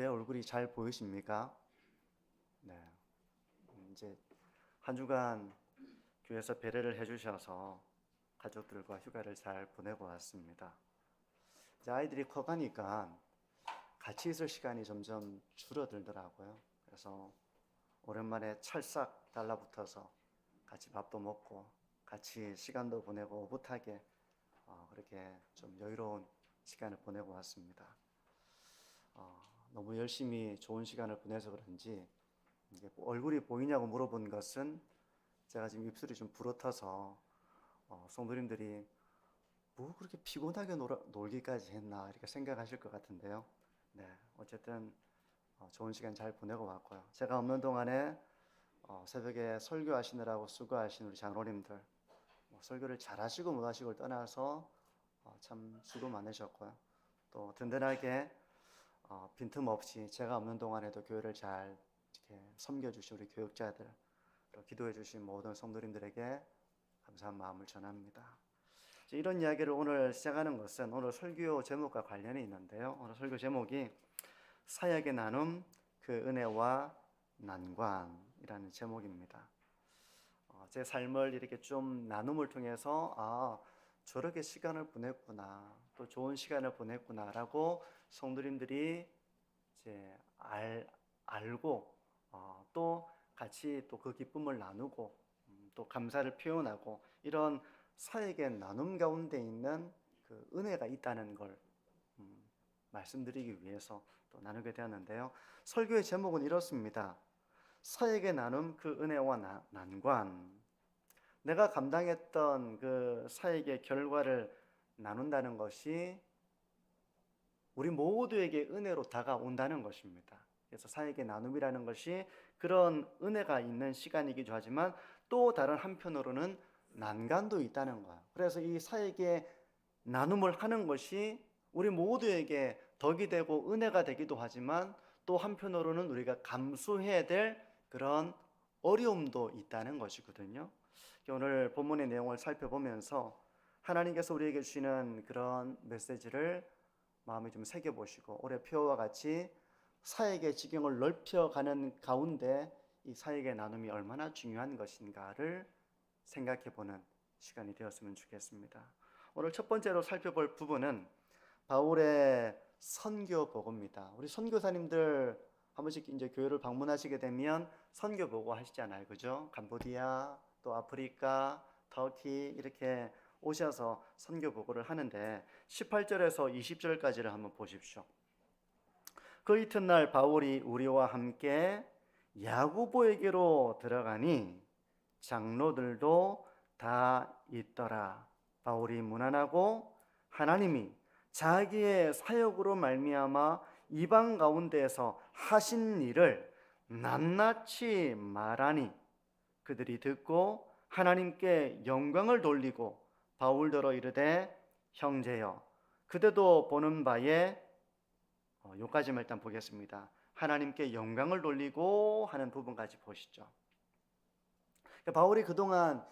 제 얼굴이 잘 보이십니까? 네. 이제 한 주간 교회에서 배려를 해주셔서 가족들과 휴가를 잘 보내고 왔습니다. 이제 아이들이 커가니까 같이 있을 시간이 점점 줄어들더라고요. 그래서 오랜만에 찰싹 달라붙어서 같이 밥도 먹고 같이 시간도 보내고 오붓하게 그렇게 좀 여유로운 시간을 보내고 왔습니다. 너무 열심히 좋은 시간을 보내서 그런지 이게 얼굴이 보이냐고 물어본 것은 제가 지금 입술이 좀 부러터서 성도님들이 뭐 그렇게 피곤하게 놀기까지 했나 이렇게 생각하실 것 같은데요. 네, 어쨌든 좋은 시간 잘 보내고 왔고요. 제가 없는 동안에 새벽에 설교하시느라고 수고하신 우리 장로님들 설교를 잘하시고 못하시고를 떠나서 참 수고 많으셨고요. 또 든든하게 빈틈없이 제가 없는 동안에도 교회를 잘 이렇게 섬겨주신 우리 교육자들, 또 기도해주신 모든 성도님들에게 감사한 마음을 전합니다. 이런 이야기를 오늘 시작하는 것은 오늘 설교 제목과 관련이 있는데요. 오늘 설교 제목이 사역의 나눔, 그 은혜와 난관이라는 제목입니다. 제 삶을 이렇게 좀 나눔을 통해서 저렇게 시간을 보냈구나, 또 좋은 시간을 보냈구나라고 성도님들이 이제 알고 또 같이 또 그 기쁨을 나누고 또 감사를 표현하고 이런 사역의 나눔 가운데 있는 그 은혜가 있다는 걸 말씀드리기 위해서 또 나누게 되었는데요. 설교의 제목은 이렇습니다. 사역의 나눔, 그 은혜와 난관. 내가 감당했던 그 사역의 결과를 나눈다는 것이 우리 모두에게 은혜로 다가온다는 것입니다. 그래서 사역의 나눔이라는 것이 그런 은혜가 있는 시간이기도 하지만 또 다른 한편으로는 난간도 있다는 거예요. 그래서 이 사역의 나눔을 하는 것이 우리 모두에게 덕이 되고 은혜가 되기도 하지만 또 한편으로는 우리가 감수해야 될 그런 어려움도 있다는 것이거든요. 오늘 본문의 내용을 살펴보면서 하나님께서 우리에게 주시는 그런 메시지를 마음에 좀 새겨보시고 올해 표와 같이 사역의 지경을 넓혀가는 가운데 이 사역의 나눔이 얼마나 중요한 것인가를 생각해보는 시간이 되었으면 좋겠습니다. 오늘 첫 번째로 살펴볼 부분은 바울의 선교 보고입니다. 우리 선교사님들 한 번씩 이제 교회를 방문하시게 되면 선교 보고 하시잖아요, 그죠? 캄보디아, 또 아프리카, 터키 이렇게 오셔서 선교 보고를 하는데 18절에서 20절까지를 한번 보십시오. 그 이튿날 바울이 우리와 함께 야고보에게로 들어가니 장로들도 다 있더라. 바울이 무난하고 하나님이 자기의 사역으로 말미암아 이방 가운데에서 하신 일을 낱낱이 말하니 그들이 듣고 하나님께 영광을 돌리고 바울더러 이르되 형제여 그대도 보는 바에 여기까지만 일단 보겠습니다. 하나님께 영광을 돌리고 하는 부분까지 보시죠. 바울이 그동안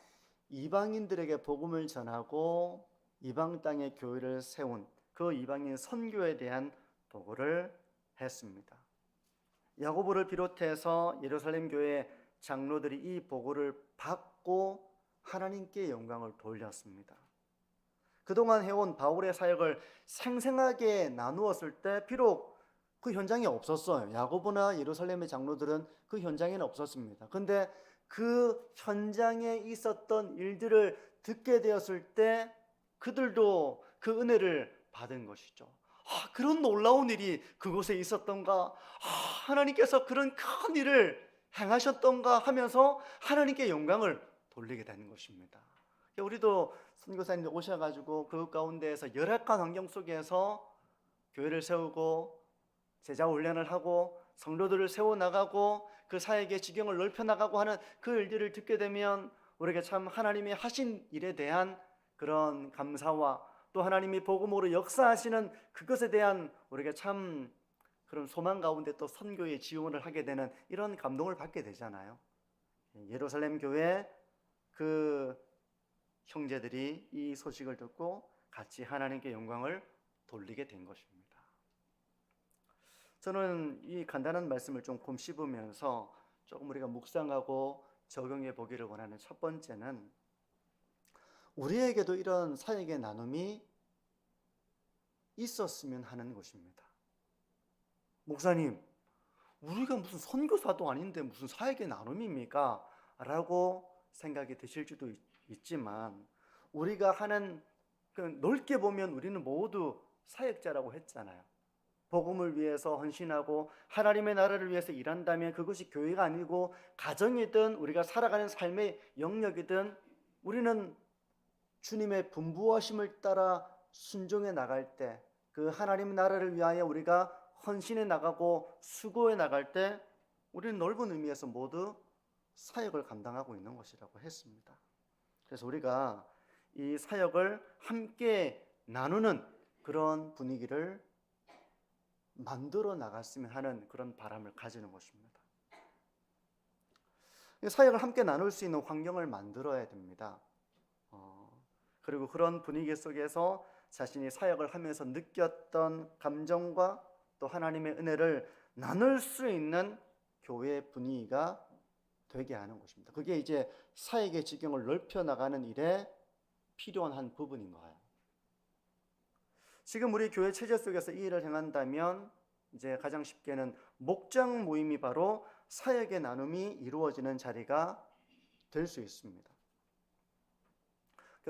이방인들에게 복음을 전하고 이방 땅에 교회를 세운 그 이방인 선교에 대한 보고를 했습니다. 야고보를 비롯해서 예루살렘 교회 장로들이 이 보고를 받고 하나님께 영광을 돌렸습니다. 그동안 해온 바울의 사역을 생생하게 나누었을 때 비록 그 현장에 없었어요. 야고보나 예루살렘의 장로들은 그 현장에는 없었습니다. 그런데 그 현장에 있었던 일들을 듣게 되었을 때 그들도 그 은혜를 받은 것이죠. 그런 놀라운 일이 그곳에 있었던가, 하나님께서 그런 큰 일을 행하셨던가 하면서 하나님께 영광을 돌리게 되는 것입니다. 우리도 선교사님들 오셔가지고 그 가운데에서 열악한 환경 속에서 교회를 세우고 제자 훈련을 하고 성도들을 세워나가고 그 사역의 지경을 넓혀나가고 하는 그 일들을 듣게 되면 우리에게 참 하나님이 하신 일에 대한 그런 감사와 또 하나님이 복음으로 역사하시는 그것에 대한 우리가 참 그런 소망 가운데 또 선교에 지원을 하게 되는 이런 감동을 받게 되잖아요. 예루살렘 교회 그 형제들이 이 소식을 듣고 같이 하나님께 영광을 돌리게 된 것입니다. 저는 이 간단한 말씀을 좀 곰씹으면서 조금 우리가 묵상하고 적용해 보기를 원하는 첫 번째는, 우리에게도 이런 사역의 나눔이 있었으면 하는 것입니다. 목사님, 우리가 무슨 선교사도 아닌데 무슨 사역의 나눔입니까? 라고 생각이 드실 수도 있지만, 우리가 하는, 넓게 보면 우리는 모두 사역자라고 했잖아요. 복음을 위해서 헌신하고 하나님의 나라를 위해서 일한다면 그것이 교회가 아니고 가정이든 우리가 살아가는 삶의 영역이든 우리는 주님의 분부하심을 따라 순종해 나갈 때, 그 하나님 나라를 위하여 우리가 헌신해 나가고 수고해 나갈 때 우리는 넓은 의미에서 모두 사역을 감당하고 있는 것이라고 했습니다. 그래서 우리가 이 사역을 함께 나누는 그런 분위기를 만들어 나갔으면 하는 그런 바람을 가지는 것입니다. 사역을 함께 나눌 수 있는 환경을 만들어야 됩니다. 그리고 그런 분위기 속에서 자신이 사역을 하면서 느꼈던 감정과 또 하나님의 은혜를 나눌 수 있는 교회 분위기가 되게 하는 것입니다. 그게 이제 사역의 지경을 넓혀 나가는 일에 필요한 한 부분인 거예요. 지금 우리 교회 체제 속에서 이 일을 행한다면 이제 가장 쉽게는 목장 모임이 바로 사역의 나눔이 이루어지는 자리가 될 수 있습니다.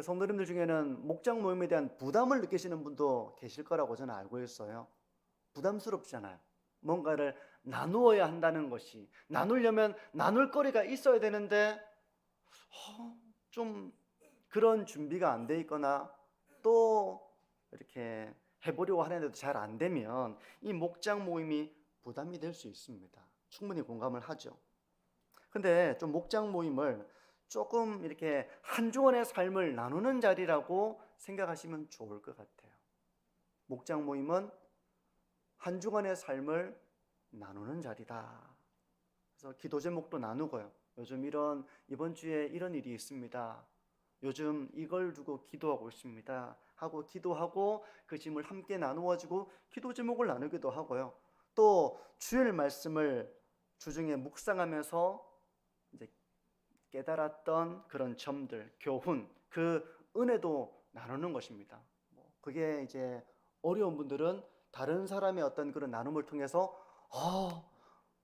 성도님들 중에는 목장 모임에 대한 부담을 느끼시는 분도 계실 거라고 저는 알고 있어요. 부담스럽잖아요. 뭔가를 나누어야 한다는 것이, 나누려면 나눌 거리가 있어야 되는데 좀 그런 준비가 안 돼 있거나 또 이렇게 해보려고 하는데도 잘 안 되면 이 목장 모임이 부담이 될 수 있습니다. 충분히 공감을 하죠. 근데 좀 목장 모임을 조금 이렇게 한 주간의 삶을 나누는 자리라고 생각하시면 좋을 것 같아요. 목장 모임은 한 주간의 삶을 나누는 자리다. 그래서 기도 제목도 나누고요. 요즘 이번 주에 이런 일이 있습니다. 요즘 이걸 두고 기도하고 있습니다. 하고 기도하고 그 짐을 함께 나누어지고 기도 제목을 나누기도 하고요. 또 주일 말씀을 주중에 묵상하면서 이제 깨달았던 그런 점들, 교훈, 그 은혜도 나누는 것입니다. 그게 이제 어려운 분들은 다른 사람의 어떤 그런 나눔을 통해서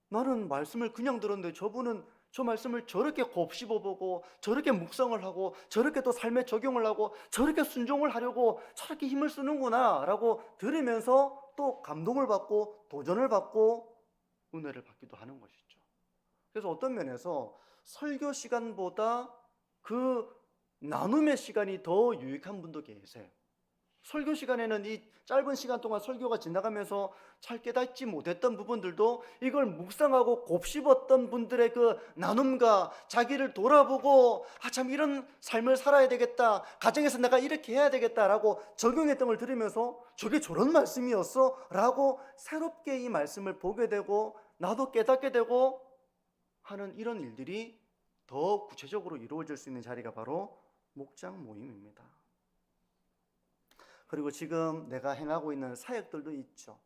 나는 말씀을 그냥 들었는데 저분은 저 말씀을 저렇게 곱씹어보고 저렇게 묵상을 하고 저렇게 또 삶에 적용을 하고 저렇게 순종을 하려고 저렇게 힘을 쓰는구나 라고 들으면서 또 감동을 받고 도전을 받고 은혜를 받기도 하는 것이죠. 그래서 어떤 면에서 설교 시간보다 그 나눔의 시간이 더 유익한 분도 계세요. 설교 시간에는 이 짧은 시간 동안 설교가 지나가면서 잘 깨닫지 못했던 부분들도 이걸 묵상하고 곱씹었던 분들의 그 나눔과 자기를 돌아보고 참 이런 삶을 살아야 되겠다, 가정에서 내가 이렇게 해야 되겠다라고 적용했던 걸 들으면서 저게 저런 말씀이었어? 라고 새롭게 이 말씀을 보게 되고 나도 깨닫게 되고 하는 이런 일들이 더 구체적으로 이루어질 수 있는 자리가 바로 목장 모임입니다. 그리고 지금 내가 행하고 있는 사역들도 있죠.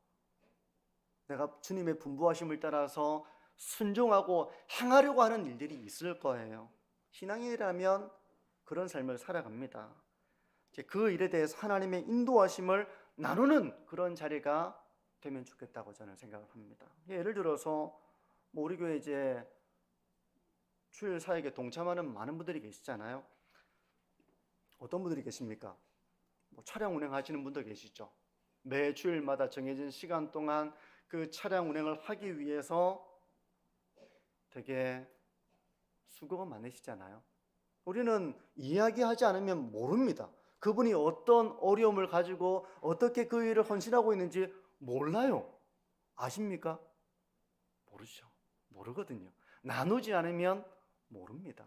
내가 주님의 분부하심을 따라서 순종하고 행하려고 하는 일들이 있을 거예요. 신앙인이라면 그런 삶을 살아갑니다. 그 일에 대해서 하나님의 인도하심을 나누는 그런 자리가 되면 좋겠다고 저는 생각을 합니다. 예를 들어서 우리 교회 이제 주일 사역에 동참하는 많은 분들이 계시잖아요. 어떤 분들이 계십니까? 차량 운행하시는 분도 계시죠. 매 주일마다 정해진 시간 동안 그 차량 운행을 하기 위해서 되게 수고가 많으시잖아요. 우리는 이야기하지 않으면 모릅니다. 그분이 어떤 어려움을 가지고 어떻게 그 일을 헌신하고 있는지 몰라요. 아십니까? 모르죠. 모르거든요. 나누지 않으면 모릅니다.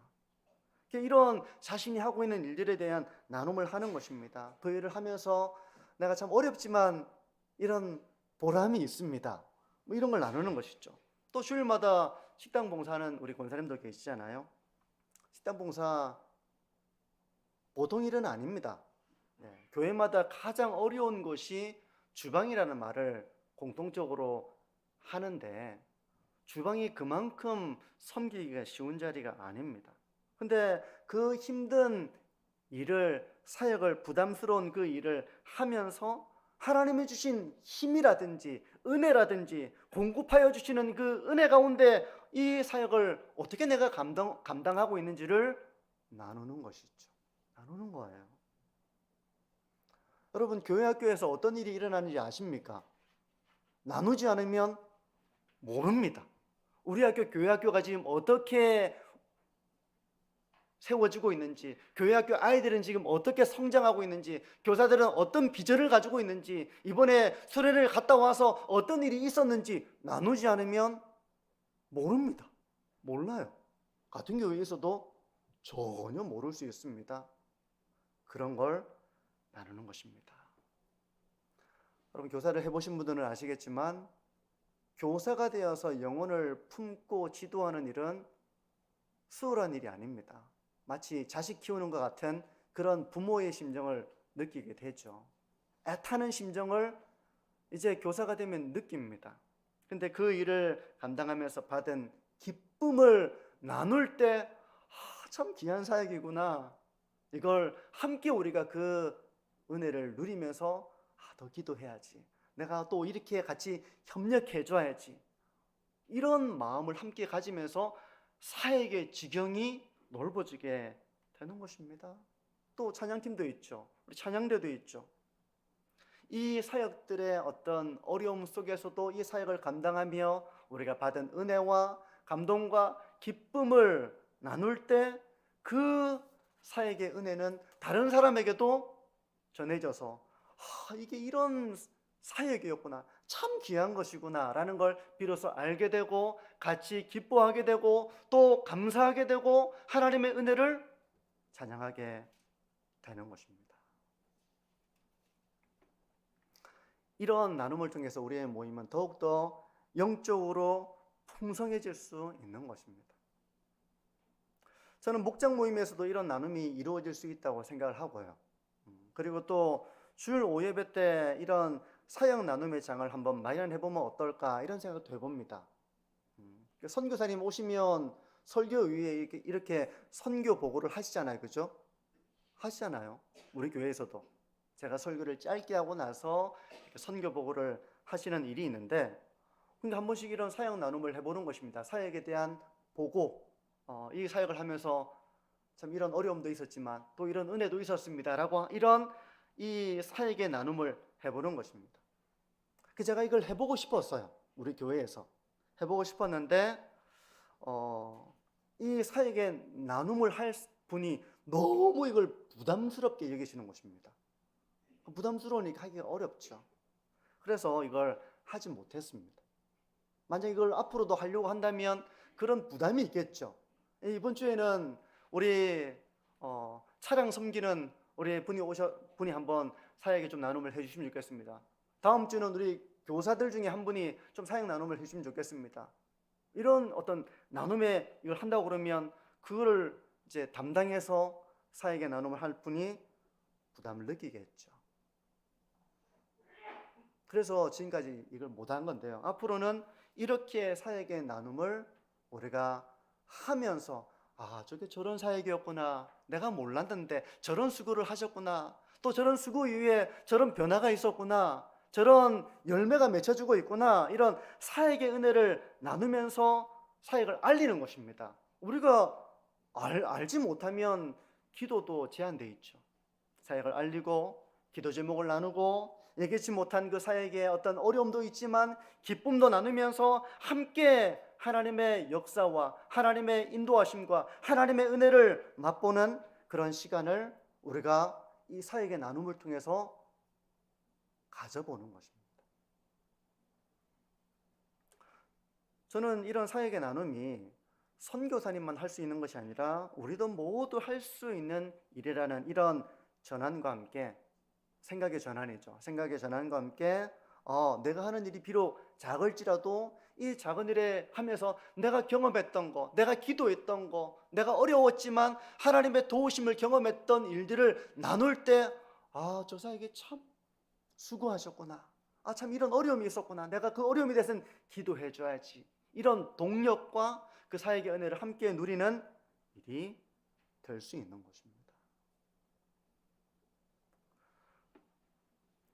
이런 자신이 하고 있는 일들에 대한 나눔을 하는 것입니다. 그 일을 하면서 내가 참 어렵지만 이런 보람이 있습니다. 이런 걸 나누는 것이죠. 또 주일마다 식당 봉사하는 우리 권사님들 계시잖아요. 식당 봉사 보통 일은 아닙니다. 교회마다 가장 어려운 것이 주방이라는 말을 공통적으로 하는데 주방이 그만큼 섬기기가 쉬운 자리가 아닙니다. 근데 그 힘든 일을, 사역을, 부담스러운 그 일을 하면서 하나님이 주신 힘이라든지 은혜라든지 공급하여 주시는 그 은혜 가운데 이 사역을 어떻게 내가 감당하고 있는지를 나누는 것이죠. 나누는 거예요. 여러분, 교회 학교에서 어떤 일이 일어나는지 아십니까? 나누지 않으면 모릅니다. 우리 학교, 교회 학교가 지금 어떻게 세워지고 있는지, 교회 학교 아이들은 지금 어떻게 성장하고 있는지, 교사들은 어떤 비전을 가지고 있는지, 이번에 수련회를 갔다 와서 어떤 일이 있었는지 나누지 않으면 모릅니다. 몰라요. 같은 교회에서도 전혀 모를 수 있습니다. 그런 걸 나누는 것입니다. 여러분, 교사를 해보신 분들은 아시겠지만 교사가 되어서 영혼을 품고 지도하는 일은 수월한 일이 아닙니다. 마치 자식 키우는 것 같은 그런 부모의 심정을 느끼게 되죠. 애타는 심정을 이제 교사가 되면 느낍니다. 근데 그 일을 감당하면서 받은 기쁨을 나눌 때 참 귀한 사역이구나. 이걸 함께 우리가 그 은혜를 누리면서 더 기도해야지. 내가 또 이렇게 같이 협력해 줘야지. 이런 마음을 함께 가지면서 사역의 지경이 넓어지게 되는 것입니다. 또 찬양팀도 있죠. 우리 찬양대도 있죠. 이 사역들의 어떤 어려움 속에서도 이 사역을 감당하며 우리가 받은 은혜와 감동과 기쁨을 나눌 때 그 사역의 은혜는 다른 사람에게도 전해져서 이게 이런 사역이었구나, 참 귀한 것이구나 라는 걸 비로소 알게 되고 같이 기뻐하게 되고 또 감사하게 되고 하나님의 은혜를 찬양하게 되는 것입니다. 이런 나눔을 통해서 우리의 모임은 더욱더 영적으로 풍성해질 수 있는 것입니다. 저는 목장 모임에서도 이런 나눔이 이루어질 수 있다고 생각을 하고요. 그리고 또 주일 5예배 때 이런 사역 나눔의 장을 한번 마련해 보면 어떨까, 이런 생각도 해봅니다. 선교사님 오시면 설교 위에 이렇게 선교 보고를 하시잖아요. 그죠? 하시잖아요. 우리 교회에서도 제가 설교를 짧게 하고 나서 선교 보고를 하시는 일이 있는데, 근데 한 번씩 이런 사역 나눔을 해보는 것입니다. 사역에 대한 보고, 이 사역을 하면서 참 이런 어려움도 있었지만 또 이런 은혜도 있었습니다 라고 이런 이 사역의 나눔을 해보는 것입니다. 제가 이걸 해보고 싶었어요. 우리 교회에서 해보고 싶었는데 이 사역의 나눔을 할 분이 너무 이걸 부담스럽게 여기시는 것입니다. 부담스러우니까 하기가 어렵죠. 그래서 이걸 하지 못했습니다. 만약 이걸 앞으로도 하려고 한다면 그런 부담이 있겠죠. 이번 주에는 우리 차량 섬기는 우리 분이 한번 사역에 좀 나눔을 해주시면 좋겠습니다. 다음 주는 우리 교사들 중에 한 분이 좀 사역 나눔을 해주시면 좋겠습니다. 이런 어떤 나눔에 이걸 한다고 그러면 그거를 이제 담당해서 사역에 나눔을 할 분이 부담을 느끼겠죠. 그래서 지금까지 이걸 못한 건데요. 앞으로는 이렇게 사역의 나눔을 우리가 하면서 저게 저런 사역이었구나, 내가 몰랐는데 저런 수고를 하셨구나, 또 저런 수고 이후에 저런 변화가 있었구나, 저런 열매가 맺혀지고 있구나, 이런 사역의 은혜를 나누면서 사역을 알리는 것입니다. 우리가 알지 못하면 기도도 제한되어 있죠. 사역을 알리고 기도 제목을 나누고 얘기치 못한 그 사역에 어떤 어려움도 있지만 기쁨도 나누면서 함께 하나님의 역사와 하나님의 인도하심과 하나님의 은혜를 맛보는 그런 시간을 우리가 이 사역의 나눔을 통해서 가져보는 것입니다. 저는 이런 사역의 나눔이 선교사님만 할 수 있는 것이 아니라 우리도 모두 할 수 있는 일이라는 이런 전환과 함께, 생각의 전환이죠. 생각의 전환과 함께 내가 하는 일이 비록 작을지라도 이 작은 일에 하면서 내가 경험했던 거, 내가 기도했던 거, 내가 어려웠지만 하나님의 도우심을 경험했던 일들을 나눌 때 저 사역에 참 수고하셨구나, 아, 참 이런 어려움이 있었구나. 내가 그 어려움에 대해서는 기도해 줘야지. 이런 동력과 그 사역의 은혜를 함께 누리는 일이 될 수 있는 것입니다.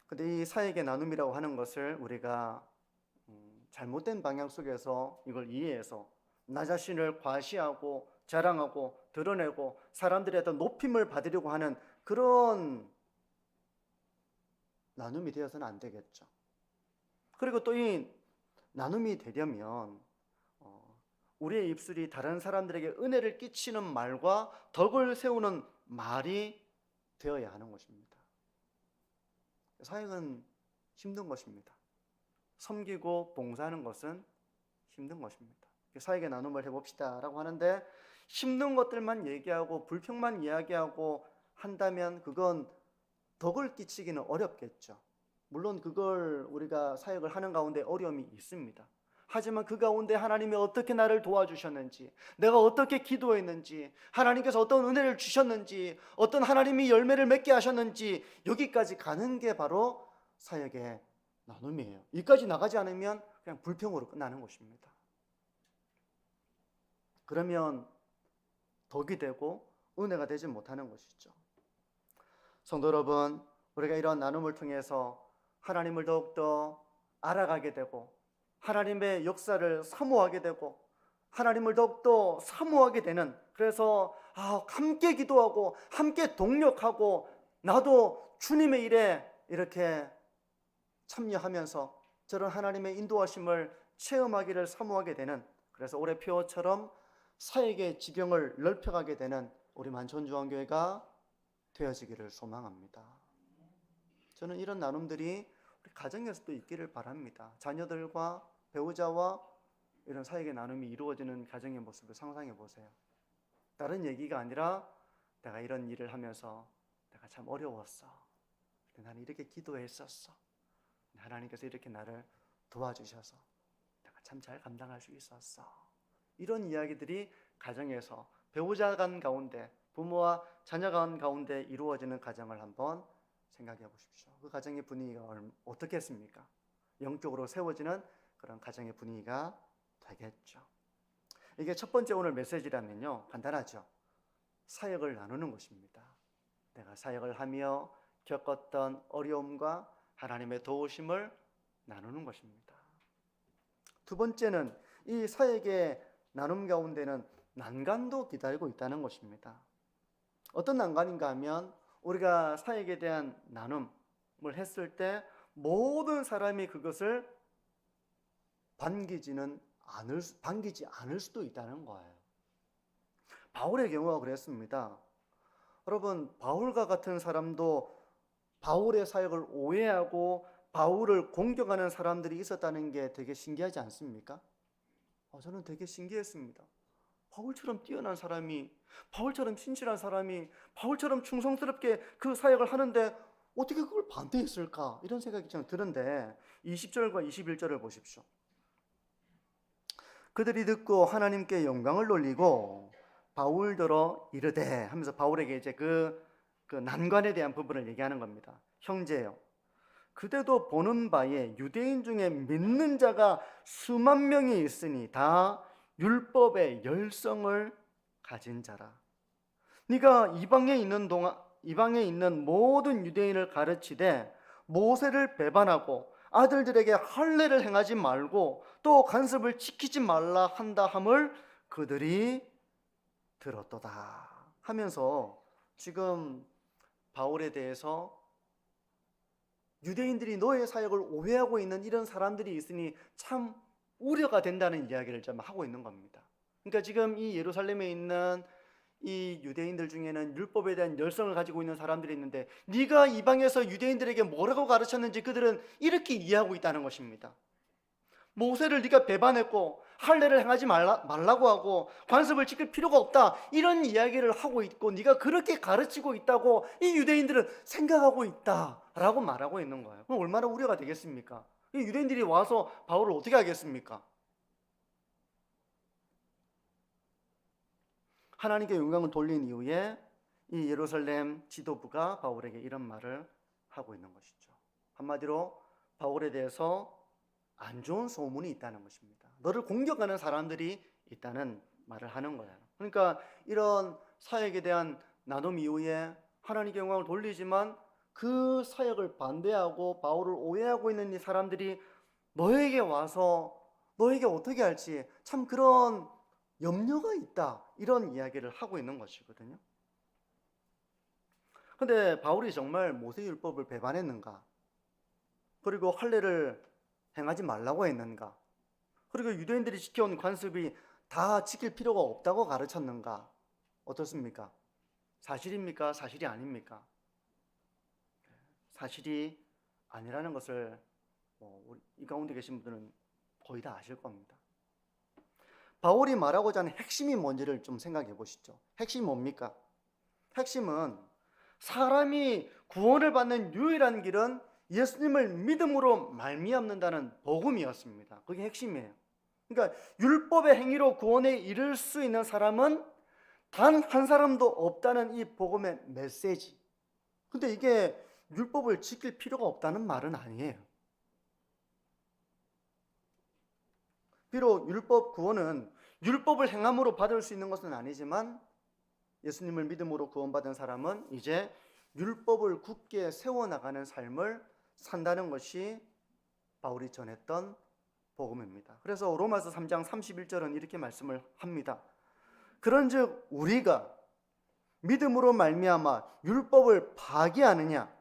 근데 이 사역의 나눔이라고 하는 것을 우리가 잘못된 방향 속에서 이걸 이해해서 나 자신을 과시하고 자랑하고 드러내고 사람들의 어떤 높임을 받으려고 하는 그런 나눔이 되어서는 안 되겠죠. 그리고 또 이 나눔이 되려면 우리의 입술이 다른 사람들에게 은혜를 끼치는 말과 덕을 세우는 말이 되어야 하는 것입니다. 사역은 힘든 것입니다. 섬기고 봉사하는 것은 힘든 것입니다. 사역의 나눔을 해봅시다 라고 하는데 힘든 것들만 얘기하고 불평만 이야기하고 한다면 그건 덕을 끼치기는 어렵겠죠. 물론 그걸 우리가 사역을 하는 가운데 어려움이 있습니다. 하지만 그 가운데 하나님이 어떻게 나를 도와주셨는지, 내가 어떻게 기도했는지, 하나님께서 어떤 은혜를 주셨는지, 어떤 하나님이 열매를 맺게 하셨는지 여기까지 가는 게 바로 사역의 나눔이에요. 여기까지 나가지 않으면 그냥 불평으로 끝나는 것입니다. 그러면 덕이 되고 은혜가 되지 못하는 것이죠. 성도 여러분, 우리가 이런 나눔을 통해서 하나님을 더욱더 알아가게 되고 하나님의 역사를 사모하게 되고 하나님을 더욱더 사모하게 되는, 그래서 함께 기도하고 함께 동력하고 나도 주님의 일에 이렇게 참여하면서 저런 하나님의 인도하심을 체험하기를 사모하게 되는, 그래서 올해 표어처럼 사역의 지경을 넓혀가게 되는 우리 만천중앙교회가 되어지기를 소망합니다. 저는 이런 나눔들이 우리 가정에서도 있기를 바랍니다. 자녀들과 배우자와 이런 사역의 나눔이 이루어지는 가정의 모습을 상상해 보세요. 다른 얘기가 아니라 내가 이런 일을 하면서 내가 참 어려웠어. 나는 이렇게 기도했었어. 하나님께서 이렇게 나를 도와주셔서 내가 참 잘 감당할 수 있었어. 이런 이야기들이 가정에서 배우자 간 가운데, 부모와 자녀 간 가운데 이루어지는 가정을 한번 생각해 보십시오. 그 가정의 분위기가 어떻겠습니까? 영적으로 세워지는 그런 가정의 분위기가 되겠죠. 이게 첫 번째 오늘 메시지라면요, 간단하죠. 사역을 나누는 것입니다. 내가 사역을 하며 겪었던 어려움과 하나님의 도우심을 나누는 것입니다. 두 번째는 이 사역의 나눔 가운데는 난관도 기다리고 있다는 것입니다. 어떤 난관인가 하면 우리가 사역에 대한 나눔을 했을 때 모든 사람이 그것을 반기지 않을 수도 있다는 거예요. 바울의 경우가 그랬습니다. 여러분, 바울과 같은 사람도 바울의 사역을 오해하고 바울을 공격하는 사람들이 있었다는 게 되게 신기하지 않습니까? 저는 되게 신기했습니다. 바울처럼 뛰어난 사람이, 바울처럼 신실한 사람이, 바울처럼 충성스럽게 그 사역을 하는데 어떻게 그걸 반대했을까? 이런 생각이 좀 드는데 20절과 21절을 보십시오. 그들이 듣고 하나님께 영광을 돌리고 바울더러 이르되 하면서 바울에게 이제 그 난관에 대한 부분을 얘기하는 겁니다. 형제요, 그대도 보는 바에 유대인 중에 믿는 자가 수만 명이 있으니 다 율법의 열성을 가진 자라. 네가 이방에 있는 모든 유대인을 가르치되 모세를 배반하고 아들들에게 할례를 행하지 말고 또 간섭을 지키지 말라 한다 함을 그들이 들었도다 하면서 지금 바울에 대해서 유대인들이 너의 사역을 오해하고 있는 이런 사람들이 있으니 참 우려가 된다는 이야기를 좀 하고 있는 겁니다. 그러니까 지금 이 예루살렘에 있는 이 유대인들 중에는 율법에 대한 열성을 가지고 있는 사람들이 있는데 네가 이방에서 유대인들에게 뭐라고 가르쳤는지 그들은 이렇게 이해하고 있다는 것입니다. 모세를 네가 배반했고 할례를 행하지 말라고 하고 관습을 지킬 필요가 없다, 이런 이야기를 하고 있고 네가 그렇게 가르치고 있다고 이 유대인들은 생각하고 있다라고 말하고 있는 거예요. 그럼 얼마나 우려가 되겠습니까? 이 유대인들이 와서 바울을 어떻게 하겠습니까? 하나님께 영광을 돌린 이후에 이 예루살렘 지도부가 바울에게 이런 말을 하고 있는 것이죠. 한마디로 바울에 대해서 안 좋은 소문이 있다는 것입니다. 너를 공격하는 사람들이 있다는 말을 하는 거예요. 그러니까 이런 사역에 대한 나눔 이후에 하나님께 영광을 돌리지만 그 사역을 반대하고 바울을 오해하고 있는 이 사람들이 너에게 와서 너에게 어떻게 할지 참 그런 염려가 있다, 이런 이야기를 하고 있는 것이거든요. 근데 바울이 정말 모세율법을 배반했는가? 그리고 할례를 행하지 말라고 했는가? 그리고 유대인들이 지켜온 관습이 다 지킬 필요가 없다고 가르쳤는가? 어떻습니까? 사실입니까? 사실이 아닙니까? 사실이 아니라는 것을 이 가운데 계신 분들은 거의 다 아실 겁니다. 바울이 말하고자 하는 핵심이 뭔지를 좀 생각해 보시죠. 핵심이 뭡니까? 핵심은 사람이 구원을 받는 유일한 길은 예수님을 믿음으로 말미암는다는 복음이었습니다. 그게 핵심이에요. 그러니까 율법의 행위로 구원에 이를 수 있는 사람은 단 한 사람도 없다는 이 복음의 메시지. 근데 이게 율법을 지킬 필요가 없다는 말은 아니에요. 비록 율법 구원은 율법을 행함으로 받을 수 있는 것은 아니지만 예수님을 믿음으로 구원받은 사람은 이제 율법을 굳게 세워나가는 삶을 산다는 것이 바울이 전했던 복음입니다. 그래서 로마서 3장 31절은 이렇게 말씀을 합니다. 그런즉 우리가 믿음으로 말미암아 율법을 파기하느냐?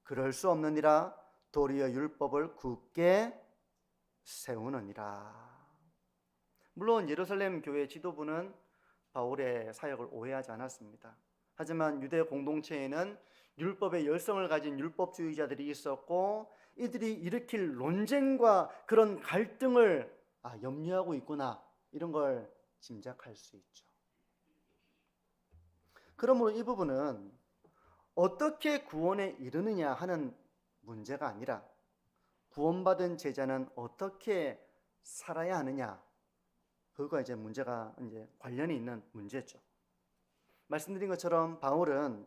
그럴 수 없느니라. 도리어 율법을 굳게 세우느니라. 물론 예루살렘 교회 지도부는 바울의 사역을 오해하지 않았습니다. 하지만 유대 공동체에는 율법의 열성을 가진 율법주의자들이 있었고 이들이 일으킬 논쟁과 그런 갈등을 염려하고 있구나, 이런 걸 짐작할 수 있죠. 그러므로 이 부분은 어떻게 구원에 이르느냐 하는 문제가 아니라 구원받은 제자는 어떻게 살아야 하느냐, 그거가 이제 문제가 관련이 있는 문제죠. 말씀드린 것처럼 바울은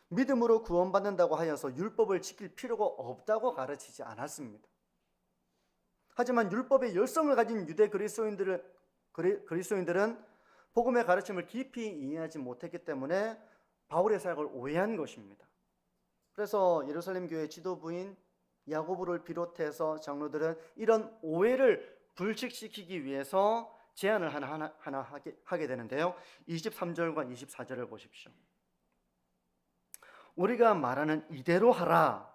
믿음으로 구원받는다고 하여서 율법을 지킬 필요가 없다고 가르치지 않았습니다. 하지만 율법의 열성을 가진 유대 그리스도인들은 복음의 가르침을 깊이 이해하지 못했기 때문에 바울의 사역을 오해한 것입니다. 그래서 예루살렘 교회 지도부인 야고보를 비롯해서 장로들은 이런 오해를 불식시키기 위해서 제안을 하나 하게 되는데요. 23절과 24절을 보십시오. 우리가 말하는 이대로 하라.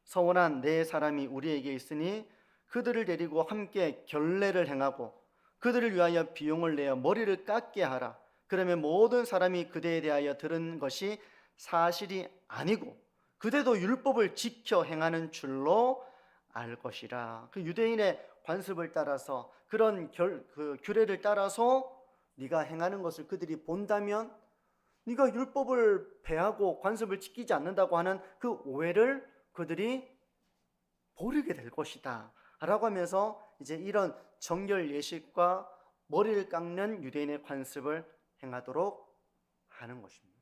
서원한 네 사람이 우리에게 있으니 그들을 데리고 함께 결례를 행하고 그들을 위하여 비용을 내어 머리를 깎게 하라. 그러면 모든 사람이 그대에 대하여 들은 것이 사실이 아니고 그대도 율법을 지켜 행하는 줄로 알 것이라. 그 유대인의 관습을 따라서 그런 그 규례를 따라서 네가 행하는 것을 그들이 본다면 네가 율법을 폐하고 관습을 지키지 않는다고 하는 그 오해를 그들이 버리게 될 것이다 라고 하면서 이제 이런 정결 예식과 머리를 깎는 유대인의 관습을 행하도록 하는 것입니다.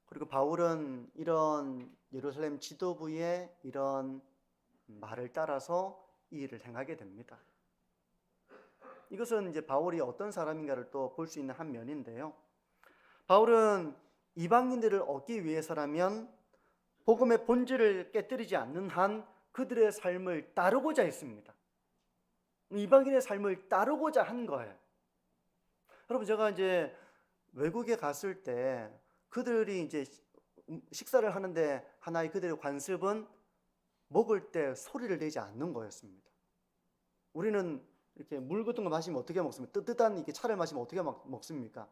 그리고 바울은 이런 예루살렘 지도부의 이런 말을 따라서 이 일을 행하게 됩니다. 이것은 이제 바울이 어떤 사람인가를 또 볼 수 있는 한 면인데요. 바울은 이방인들을 얻기 위해서라면 복음의 본질을 깨뜨리지 않는 한 그들의 삶을 따르고자 했습니다. 이방인의 삶을 따르고자 한 거예요. 여러분, 제가 이제 외국에 갔을 때 그들이 이제 식사를 하는데 하나의 그들의 관습은 먹을 때 소리를 내지 않는 거였습니다. 우리는 이렇게 물 같은 거 마시면 어떻게 먹습니까? 뜨뜻한 이렇게 차를 마시면 어떻게 먹습니까?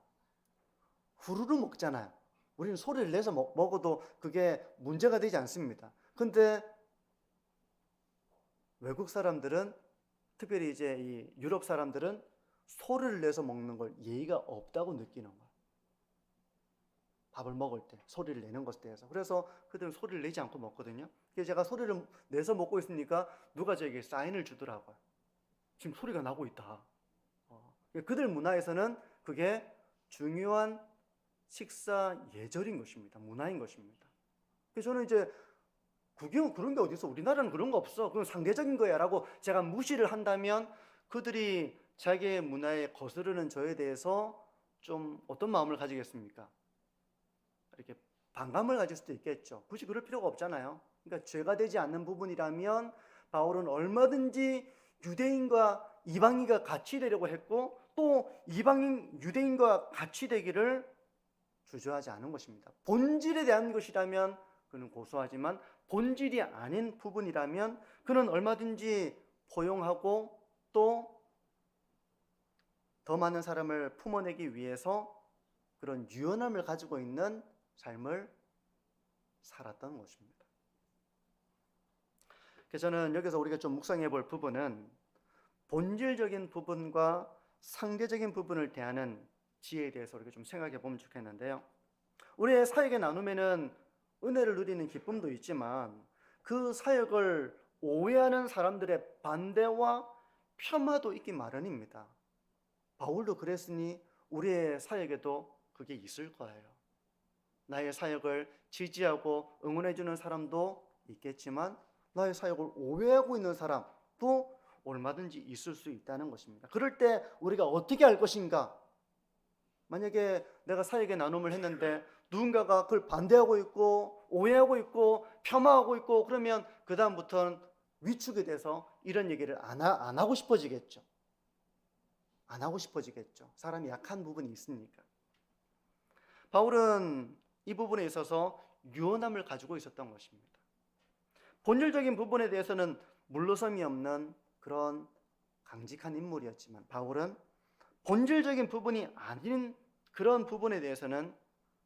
후루룩 먹잖아요. 우리는 소리를 내서 먹어도 그게 문제가 되지 않습니다. 근데 외국 사람들은, 특별히 이제 이 유럽 사람들은 소리를 내서 먹는 걸 예의가 없다고 느끼는 거예요. 밥을 먹을 때 소리를 내는 것에 대해서. 그래서 그들은 소리를 내지 않고 먹거든요. 그래서 제가 소리를 내서 먹고 있으니까 누가 저에게 사인을 주더라고요. 지금 소리가 나고 있다. 그들 문화에서는 그게 중요한 식사 예절인 것입니다. 문화인 것입니다. 그래서 저는 이제 그런 게 어디 있어? 우리나라는 그런 거 없어. 그건 상대적인 거야 라고 제가 무시를 한다면 그들이 자기의 문화에 거스르는 저에 대해서 좀 어떤 마음을 가지겠습니까? 이렇게 반감을 가질 수도 있겠죠. 굳이 그럴 필요가 없잖아요. 그러니까 죄가 되지 않는 부분이라면 바울은 얼마든지 유대인과 이방인과 같이 되려고 했고 또 이방인 유대인과 같이 되기를 주저하지 않은 것입니다. 본질에 대한 것이라면 그는 고소하지만 본질이 아닌 부분이라면 그는 얼마든지 포용하고 또 더 많은 사람을 품어내기 위해서 그런 유연함을 가지고 있는 삶을 살았던 것입니다. 그래서 저는 여기서 우리가 좀 묵상해 볼 부분은 본질적인 부분과 상대적인 부분을 대하는 지혜에 대해서 우리가 좀 생각해 보면 좋겠는데요. 우리의 사역의 나눔에는 은혜를 누리는 기쁨도 있지만 그 사역을 오해하는 사람들의 반대와 폄하도 있기 마련입니다. 바울도 그랬으니 우리의 사역에도 그게 있을 거예요. 나의 사역을 지지하고 응원해주는 사람도 있겠지만 나의 사역을 오해하고 있는 사람도 얼마든지 있을 수 있다는 것입니다. 그럴 때 우리가 어떻게 할 것인가? 만약에 내가 사역의 나눔을 했는데 누군가가 그걸 반대하고 있고 오해하고 있고 폄하하고 있고 그러면 그 다음부터는 위축이 돼서 이런 얘기를 안 하고 싶어지겠죠. 안 하고 싶어지겠죠. 사람이 약한 부분이 있으니까. 바울은 이 부분에 있어서 유연함을 가지고 있었던 것입니다. 본질적인 부분에 대해서는 물러섬이 없는 그런 강직한 인물이었지만 바울은 본질적인 부분이 아닌 그런 부분에 대해서는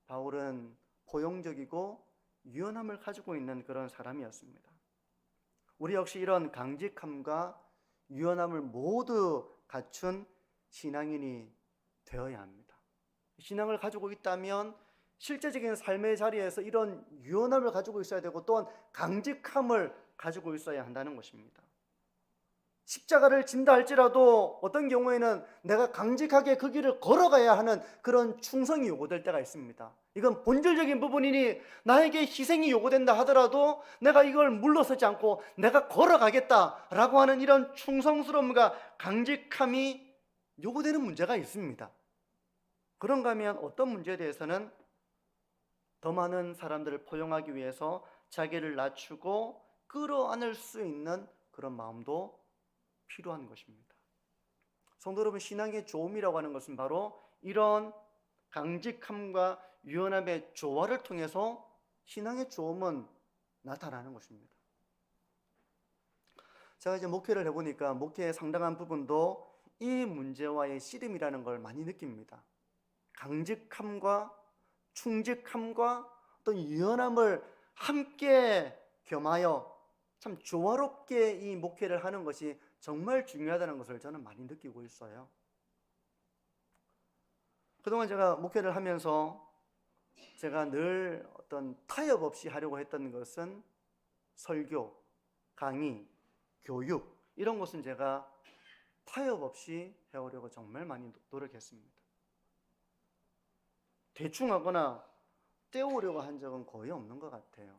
바울은 포용적이고 유연함을 가지고 있는 그런 사람이었습니다. 우리 역시 이런 강직함과 유연함을 모두 갖춘 신앙인이 되어야 합니다. 신앙을 가지고 있다면 실제적인 삶의 자리에서 이런 유연함을 가지고 있어야 되고 또한 강직함을 가지고 있어야 한다는 것입니다. 십자가를 진다 할지라도 어떤 경우에는 내가 강직하게 그 길을 걸어가야 하는 그런 충성이 요구될 때가 있습니다. 이건 본질적인 부분이니 나에게 희생이 요구된다 하더라도 내가 이걸 물러서지 않고 내가 걸어가겠다라고 하는 이런 충성스러움과 강직함이 요구되는 문제가 있습니다. 그런가 하면 어떤 문제에 대해서는 더 많은 사람들을 포용하기 위해서 자기를 낮추고 끌어안을 수 있는 그런 마음도 필요한 것입니다. 성도 여러분, 신앙의 조음이라고 하는 것은 바로 이런 강직함과 유연함의 조화를 통해서 신앙의 조음은 나타나는 것입니다. 제가 이제 목회를 해보니까 목회의 상당한 부분도 이 문제와의 씨름이라는 걸 많이 느낍니다. 강직함과 충직함과 또 유연함을 함께 겸하여 참 조화롭게 이 목회를 하는 것이 정말 중요하다는 것을 저는 많이 느끼고 있어요. 그동안 제가 목회를 하면서 제가 늘 어떤 타협 없이 하려고 했던 것은 설교, 강의, 교육 이런 것은 제가 타협 없이 해오려고 정말 많이 노력했습니다. 대충 하거나 떼우려고 한 적은 거의 없는 것 같아요.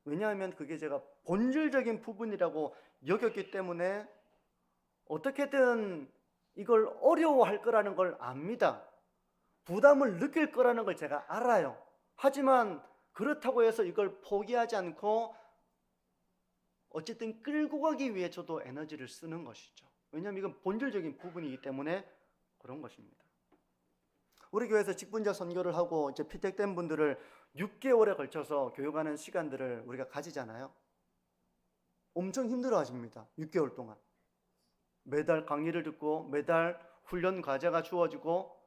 왜냐하면 그게 제가 본질적인 부분이라고 여겼기 때문에 어떻게든 이걸 어려워할 거라는 걸 압니다. 부담을 느낄 거라는 걸 제가 알아요. 하지만 그렇다고 해서 이걸 포기하지 않고 어쨌든 끌고 가기 위해 저도 에너지를 쓰는 것이죠. 왜냐하면 이건 본질적인 부분이기 때문에 그런 것입니다. 우리 교회에서 직분자 선교를 하고 이제 피택된 분들을 6개월에 걸쳐서 교육하는 시간들을 우리가 가지잖아요. 엄청 힘들어 하십니다. 6개월 동안. 매달 강의를 듣고 매달 훈련 과제가 주어지고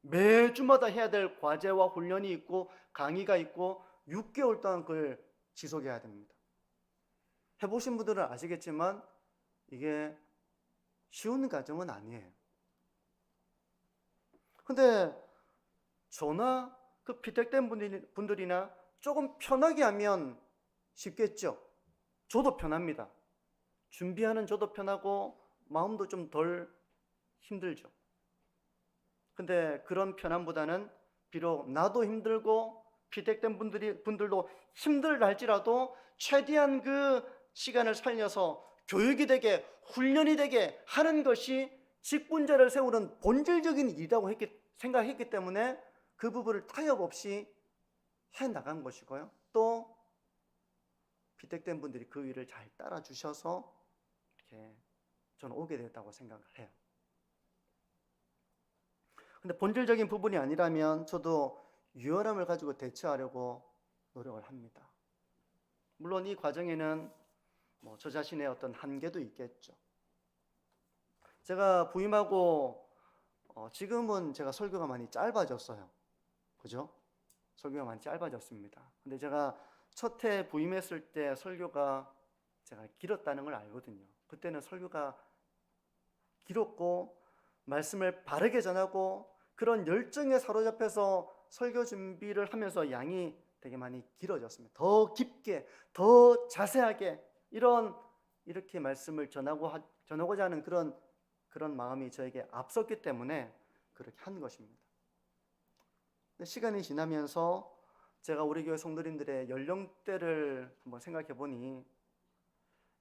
매주마다 해야 될 과제와 훈련이 있고 강의가 있고 6개월 동안 그걸 지속해야 됩니다. 해보신 분들은 아시겠지만 이게 쉬운 과정은 아니에요. 근데 저나 그 피택된 분들이나 조금 편하게 하면 쉽겠죠. 저도 편합니다. 준비하는 저도 편하고 마음도 좀 덜 힘들죠. 근데 그런 편함보다는 비록 나도 힘들고 피택된 분들도 힘들다 할지라도 최대한 그 시간을 살려서 교육이 되게 훈련이 되게 하는 것이 직분자를 세우는 본질적인 일이라고 생각했기 때문에 그 부분을 타협 없이 해나간 것이고요. 또 피택된 분들이 그 일을 잘 따라주셔서 이렇게 저는 오게 됐다고 생각을 해요. 근데 본질적인 부분이 아니라면 저도 유연함을 가지고 대처하려고 노력을 합니다. 물론 이 과정에는 저 자신의 어떤 한계도 있겠죠. 제가 부임하고 지금은 제가 설교가 많이 짧아졌어요. 그죠? 설교가 많이 짧아졌습니다. 근데 제가 첫 해 부임했을 때 설교가 제가 길었다는 걸 알거든요. 그때는 설교가 길었고 말씀을 바르게 전하고 그런 열정에 사로잡혀서 설교 준비를 하면서 양이 되게 많이 길어졌습니다. 더 깊게, 더 자세하게 이렇게 말씀을 전하고자 하는 그런 마음이 저에게 앞섰기 때문에 그렇게 한 것입니다. 시간이 지나면서 제가 우리 교회 성도님들의 연령대를 한번 생각해 보니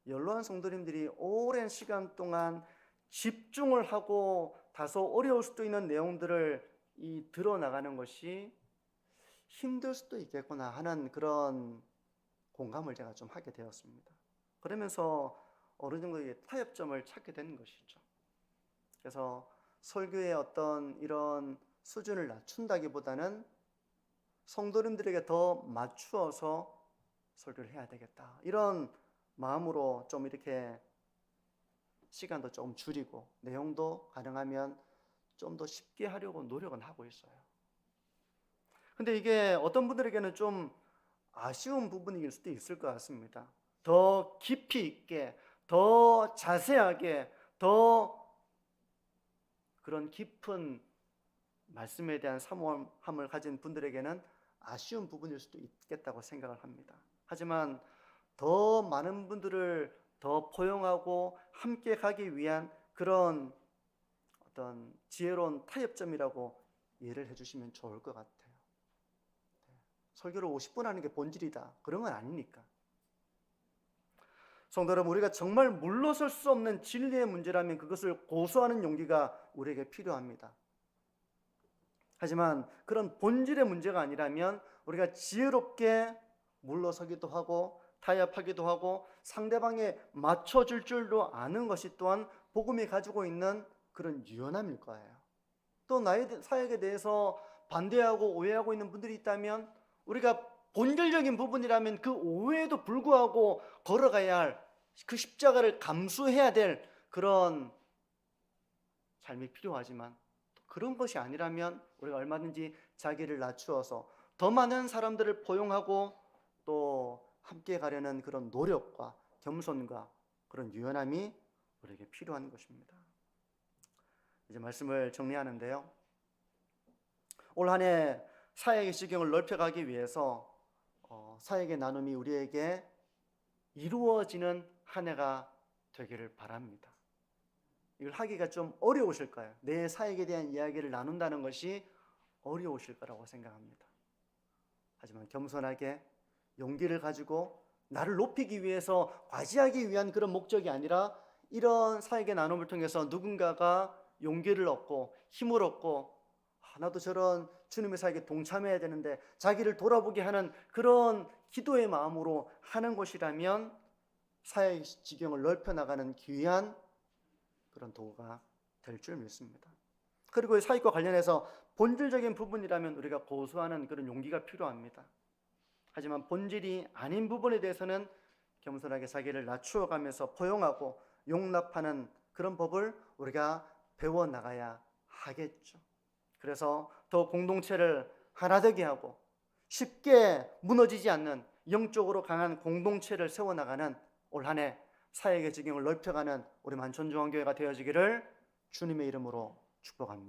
연로한 성도님들이 오랜 시간 동안 집중을 하고 다소 어려울 수도 있는 내용들을 드러나가는 것이 힘들 수도 있겠구나 하는 그런 공감을 제가 좀 하게 되었습니다. 그러면서 어느 정도의 타협점을 찾게 되는 것이죠. 그래서 설교의 어떤 이런 수준을 낮춘다기보다는 성도님들에게 더 맞추어서 설교를 해야 되겠다. 이런 마음으로 좀 이렇게 시간도 좀 줄이고 내용도 가능하면 좀 더 쉽게 하려고 노력은 하고 있어요. 근데 이게 어떤 분들에게는 좀 아쉬운 부분일 수도 있을 것 같습니다. 더 깊이 있게, 더 자세하게, 더 그런 깊은 말씀에 대한 사모함을 가진 분들에게는 아쉬운 부분일 수도 있겠다고 생각을 합니다. 하지만 더 많은 분들을 더 포용하고 함께 가기 위한 그런 어떤 지혜로운 타협점이라고 이해를 해주시면 좋을 것 같아요. 설교를 50분 하는 게 본질이다. 그런 건 아니니까. 성도 여러분, 우리가 정말 물러설 수 없는 진리의 문제라면 그것을 고수하는 용기가 우리에게 필요합니다. 하지만 그런 본질의 문제가 아니라면 우리가 지혜롭게 물러서기도 하고 타협하기도 하고 상대방에 맞춰줄 줄도 아는 것이 또한 복음이 가지고 있는 그런 유연함일 거예요. 또 나의 사역에 대해서 반대하고 오해하고 있는 분들이 있다면 우리가 본질적인 부분이라면 그 오해에도 불구하고 걸어가야 할 그 십자가를 감수해야 될 그런 삶이 필요하지만 그런 것이 아니라면 우리가 얼마든지 자기를 낮추어서 더 많은 사람들을 포용하고 또 함께 가려는 그런 노력과 겸손과 그런 유연함이 우리에게 필요한 것입니다. 이제 말씀을 정리하는데요. 올 한 해 사역의 지경을 넓혀가기 위해서 사역의 나눔이 우리에게 이루어지는 한 해가 되기를 바랍니다. 이걸 하기가 좀 어려우실 거예요. 내 사역에 대한 이야기를 나눈다는 것이 어려우실 거라고 생각합니다. 하지만 겸손하게 용기를 가지고 나를 높이기 위해서 과시하기 위한 그런 목적이 아니라 이런 사역의 나눔을 통해서 누군가가 용기를 얻고 힘을 얻고 나도 저런 주님의 사역에 동참해야 되는데 자기를 돌아보게 하는 그런 기도의 마음으로 하는 것이라면 사역의 지경을 넓혀나가는 귀한 그런 도구가 될 줄 믿습니다. 그리고 이 사역과 관련해서 본질적인 부분이라면 우리가 고수하는 그런 용기가 필요합니다. 하지만 본질이 아닌 부분에 대해서는 겸손하게 자기를 낮추어가면서 포용하고 용납하는 그런 법을 우리가 배워나가야 하겠죠. 그래서 더 공동체를 하나 되게 하고 쉽게 무너지지 않는 영적으로 강한 공동체를 세워나가는 올 한 해 사역의 지경을 넓혀가는 우리 만천중앙교회가 되어지기를 주님의 이름으로 축복합니다.